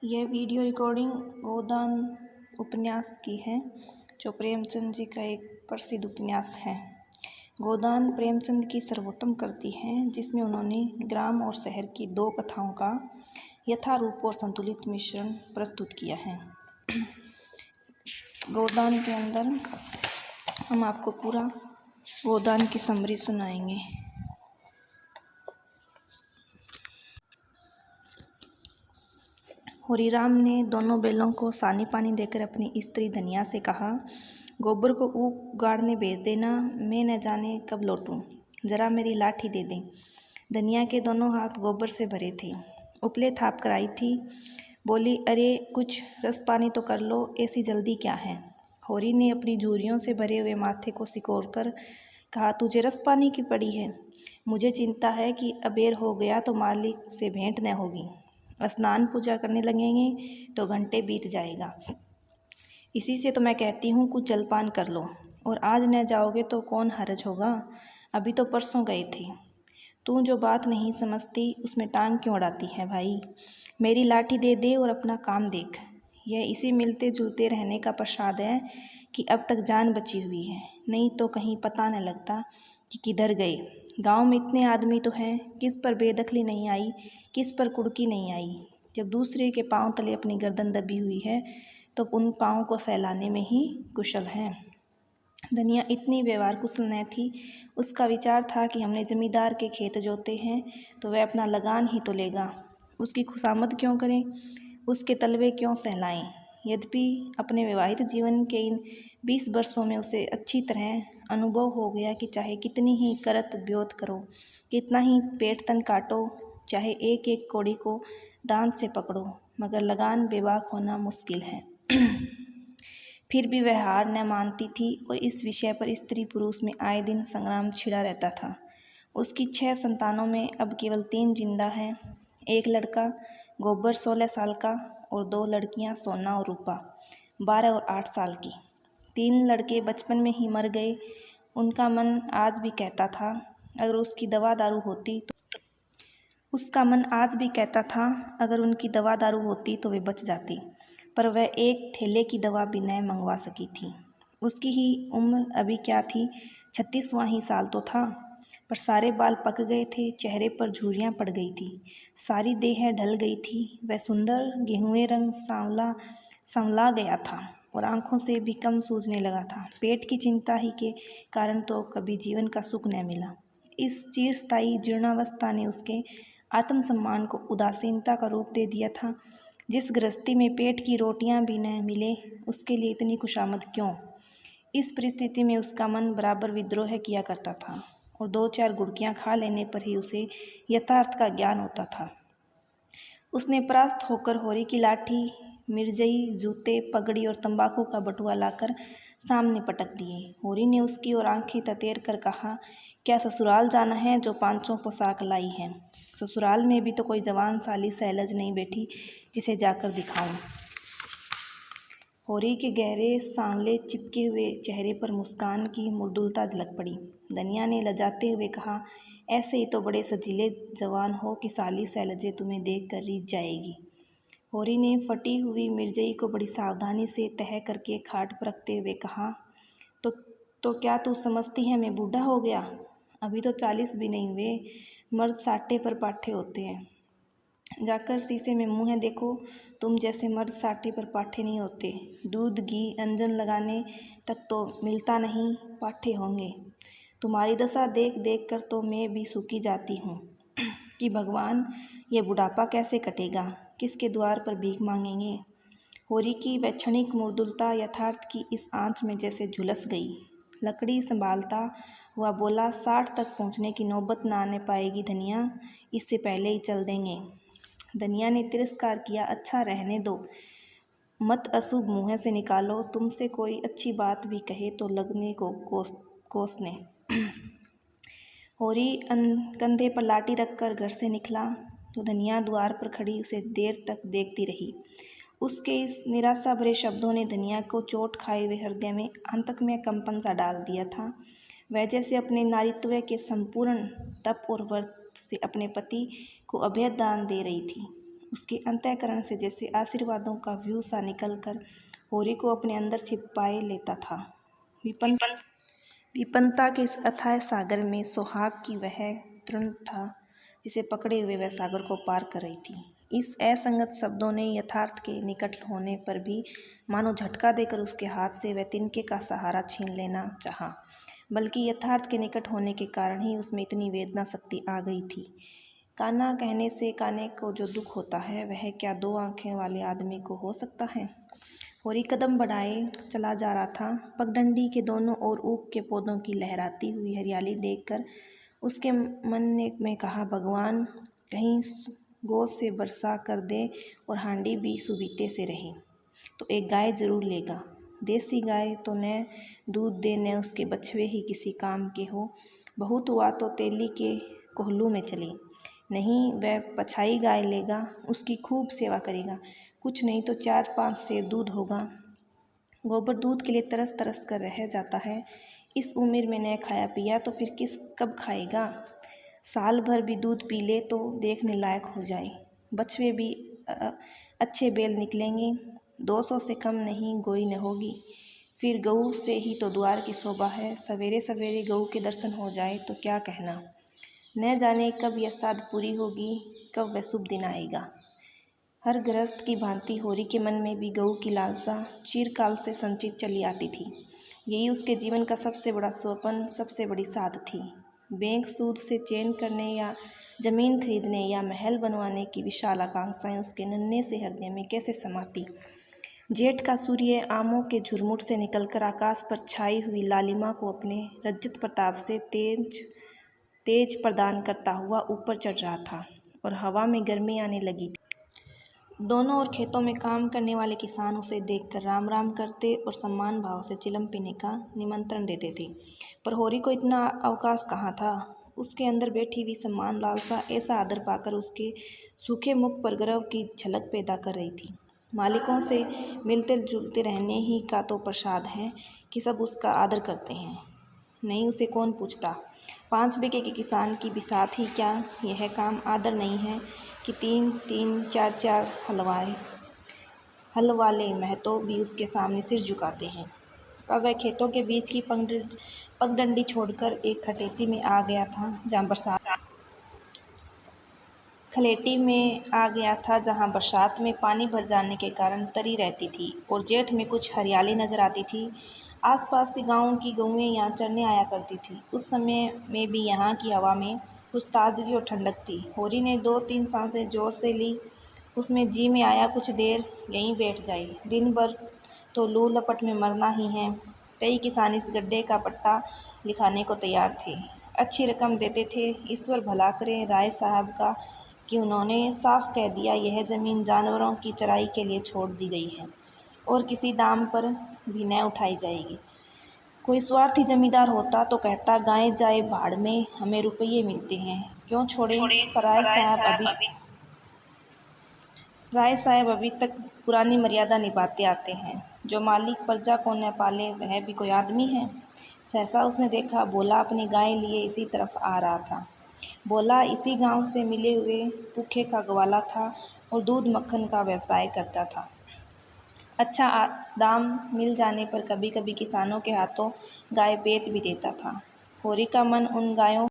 यह video recording गोदान उपन्यास की है, जो प्रेमचंद जी का एक प्रसिद्ध उपन्यास है। गोदान प्रेमचंद की सर्वोत्तम कृति है, जिसमें उन्होंने ग्राम और शहर की दो कथाओं का यथारूप और संतुलित मिश्रण प्रस्तुत किया है। गोदान के अंदर हम आपको पूरा गोदान की समरी सुनाएंगे। होरीराम ने दोनों बैलों को सानी पानी देकर अपनी स्त्री धनिया से कहा, गोबर को ऊख गाड़ने भेज देना, मैं न जाने कब लौटूं, जरा मेरी लाठी दे दें। धनिया के दोनों हाथ गोबर से भरे थे, उपले थाप कर आई थी। बोली, अरे कुछ रस पानी तो कर लो, ऐसी जल्दी क्या है। होरी ने अपनी झुर्रियों से भरे हुए माथे को सिकोड़ कर कहा, तुझे रस पानी की पड़ी है। मुझे चिंता है कि अबेर हो गया तो मालिक से भेंट न होगी। स्नान पूजा करने लगेंगे तो घंटे बीत जाएगा। इसी से तो मैं कहती हूँ कुछ जलपान कर लो, और आज न जाओगे तो कौन हर्ज होगा। अभी तो परसों गए थे। तू जो बात नहीं समझती उसमें टांग क्यों अड़ाती है भाई। मेरी लाठी दे दे और अपना काम देख। यह इसी मिलते जुलते रहने का प्रसाद है कि अब तक जान बची हुई है, नहीं तो कहीं पता न लगता कि किधर गए। गांव में इतने आदमी तो हैं, किस पर बेदखली नहीं आई, किस पर कुड़की नहीं आई। जब दूसरे के पांव तले अपनी गर्दन दबी हुई है तो उन पाँव को सहलाने में ही कुशल है। धनिया इतनी व्यवहार कुशल न थी। उसका विचार था कि हमने जमींदार के खेत जोते हैं तो वह अपना लगान ही तो लेगा, उसकी खुशामद क्यों करें, उसके तलवे क्यों सहलाएं। यद्यपि अपने विवाहित जीवन के इन 20 वर्षों में उसे अच्छी तरह अनुभव हो गया कि चाहे कितनी ही करत ब्योत करो, कितना ही पेट तन काटो, चाहे एक एक कौड़ी को दांत से पकड़ो, मगर लगान बेबाक होना मुश्किल है। फिर भी वह हार न मानती थी और इस विषय पर स्त्री पुरुष में आए दिन संग्राम छिड़ा रहता था। उसकी 6 संतानों में अब केवल 3 जिंदा हैं। एक लड़का गोबर 16 साल का और 2 लड़कियां सोना और रूपा 12 और 8 साल की। 3 लड़के बचपन में ही मर गए। उनका मन आज भी कहता था अगर उसकी दवा दारू होती तो वे बच जाती, पर वह एक थैले की दवा भी न मंगवा सकी थी। उसकी ही उम्र अभी क्या थी, 36वां ही साल तो था, पर सारे बाल पक गए थे, चेहरे पर झुर्रियाँ पड़ गई थी, सारी देह ढल गई थी। वह सुंदर गेहुए रंग सांवला गया था और आंखों से भी कम सूझने लगा था। पेट की चिंता ही के कारण तो कभी जीवन का सुख न मिला। इस चिरस्थायी जीर्णावस्था ने उसके आत्मसम्मान को उदासीनता का रूप दे दिया था। जिस गृहस्थी में पेट की रोटियां भी न मिले, उसके लिए इतनी खुशामद क्यों। इस परिस्थिति में उसका मन बराबर विद्रोह किया करता था और 2-4 गुड़कियां खा लेने पर ही उसे यथार्थ का ज्ञान होता था। उसने परास्त होकर होरी की लाठी, मिर्जई, जूते, पगड़ी और तंबाकू का बटुआ लाकर सामने पटक दिए। होरी ने उसकी ओर आंखें ततेर कर कहा, क्या ससुराल जाना है जो 500 पोशाक लाई है। ससुराल में भी तो कोई जवान साली सैलज नहीं बैठी जिसे जाकर दिखाऊं। होरी के गहरे सांवले चिपके हुए चेहरे पर मुस्कान की मृदुलता झलक पड़ी। धनिया ने लजाते हुए कहा, ऐसे ही तो बड़े सजीले जवान हो कि साली सैलजे तुम्हें देख कर रीझ जाएगी। होरी ने फटी हुई मिर्जई को बड़ी सावधानी से तह करके खाट पर रखते हुए कहा, तो क्या तू समझती है मैं बूढ़ा हो गया। अभी तो 40 भी नहीं हुए, मर्द 60 पर पाठे होते हैं। जाकर शीशे में मुँह देखो, तुम जैसे मर्द 60 पर पाठे नहीं होते। दूध घी अंजन लगाने तक तो मिलता नहीं, पाठे होंगे। तुम्हारी दशा देख देख कर तो मैं भी सूखी जाती हूँ कि भगवान ये बुढ़ापा कैसे कटेगा, किसके द्वार पर भीख मांगेंगे। होरी की वह क्षणिक मृदुलता यथार्थ की इस आंच में जैसे झुलस गई। लकड़ी संभालता हुआ बोला, 60 तक पहुँचने की नौबत न आने पाएगी धनिया, इससे पहले ही चल देंगे। धनिया ने तिरस्कार किया, अच्छा रहने दो, मत अशुभ मुँह से निकालो, तुमसे कोई अच्छी बात भी कहे तो लगने को कोसने। होरी कंधे पर लाठी रखकर घर से निकला तो धनिया द्वार पर खड़ी उसे देर तक देखती रही। उसके इस निराशा भरे शब्दों ने धनिया को चोट खाए हुए हृदय में अंतक में कंपन सा डाल दिया था। वह जैसे अपने नारीत्व के संपूर्ण तप और व्रत से अपने पति को अभय दान दे रही थी। उसके अंतःकरण से जैसे आशीर्वादों का व्यू सा निकलकर होरी को अपने अंदर छिपाए लेता था। विपन्नता के इस अथाह सागर में सोहाग की वह तृण था जिसे पकड़े हुए वह सागर को पार कर रही थी। इस असंगत शब्दों ने यथार्थ के निकट होने पर भी मानो झटका देकर उसके हाथ से वह तिनके का सहारा छीन लेना चाहा, बल्कि यथार्थ के निकट होने के कारण ही उसमें इतनी वेदना शक्ति आ गई थी। कान्हा कहने से काने को जो दुख होता है वह क्या दो आंखें वाले आदमी को हो सकता है। होरी कदम बढ़ाए चला जा रहा था। पगडंडी के दोनों ओर ऊख के पौधों की लहराती हुई हरियाली देखकर उसके मन में कहा, भगवान कहीं गोद से वर्षा कर दे और हांडी भी सुबीते से रहे तो एक गाय जरूर लेगा। देसी गाय तो न दूध दे न उसके बछवे ही किसी काम के हो। बहुत हुआ तो तेली के कोहलू में चली, नहीं वह पछाई गाय लेगा, उसकी खूब सेवा करेगा, कुछ नहीं तो 4-5 सेर दूध होगा। गोबर दूध के लिए तरस तरस कर रह जाता है। इस उम्र में न खाया पिया तो फिर कब खाएगा। साल भर भी दूध पी ले तो देखने लायक हो जाए। बछवे भी अच्छे बैल निकलेंगे, 200 से कम नहीं गोई न होगी। फिर गऊ से ही तो द्वार की शोभा है। सवेरे सवेरे गऊ के दर्शन हो जाए तो क्या कहना। न जाने कब यह साध पूरी होगी, कब वह शुभ दिन आएगा। हर गृहस्थ की भांति होरी के मन में भी गऊ की लालसा चिरकाल से संचित चली आती थी। यही उसके जीवन का सबसे बड़ा स्वप्न, सबसे बड़ी साध थी। बैंक सूद से चैन करने या जमीन खरीदने या महल बनवाने की विशाल आकांक्षाएं उसके नन्हे से हृदय में कैसे समाती। जेठ का सूर्य आमों के झुरमुट से निकलकर आकाश पर छाई हुई लालिमा को अपने रजत प्रताप से तेज प्रदान करता हुआ ऊपर चढ़ रहा था और हवा में गर्मी आने लगी थी। दोनों ओर खेतों में काम करने वाले किसान उसे देखकर राम राम करते और सम्मान भाव से चिलम पीने का निमंत्रण देते थे, पर होरी को इतना अवकाश कहाँ था। उसके अंदर बैठी हुई सम्मान लालसा ऐसा आदर पाकर उसके सूखे मुख पर गर्व की झलक पैदा कर रही थी। मालिकों से मिलते जुलते रहने ही का तो प्रसाद है कि सब उसका आदर करते हैं, नहीं उसे कौन पूछता। 5 बीघे के किसान की बिसात ही क्या यह काम आदर नहीं है कि 3-3, 4-4 हल वाले महतो भी उसके सामने सिर झुकाते हैं। अब वह खेतों के बीच की पगडंडी छोड़कर एक खलेटी में आ गया जहाँ बरसात में पानी भर जाने के कारण तरी रहती थी और जेठ में कुछ हरियाली नजर आती थी। आसपास के गांवों की गऊएं यहाँ चरने आया करती थी। उस समय में भी यहाँ की हवा में कुछ ताजगी और ठंडक थी। होरी ने 2-3 सांसें जोर से ली। उसमें जी में आया कुछ देर यहीं बैठ जाए, दिन भर तो लू लपट में मरना ही है। कई किसान इस गड्ढे का पट्टा लिखाने को तैयार थे, अच्छी रकम देते थे। ईश्वर भला करे राय साहब का कि उन्होंने साफ कह दिया यह ज़मीन जानवरों की चराई के लिए छोड़ दी गई है और किसी दाम पर भी न उठाई जाएगी। कोई स्वार्थी जमींदार होता तो कहता गायें जाए भाड़ में, हमें रुपये मिलते हैं, क्यों छोड़े। राय साहब अभी तक पुरानी मर्यादा निभाते आते हैं। जो मालिक प्रजा को न पाले वह भी कोई आदमी है। सहसा उसने देखा भोला अपनी गाय लिए इसी तरफ आ रहा था। भोला इसी गांव से मिले हुए पुखे का ग्वाला था और दूध मक्खन का व्यवसाय करता था। अच्छा दाम मिल जाने पर कभी कभी किसानों के हाथों गाय बेच भी देता था। होरी का मन उन गायों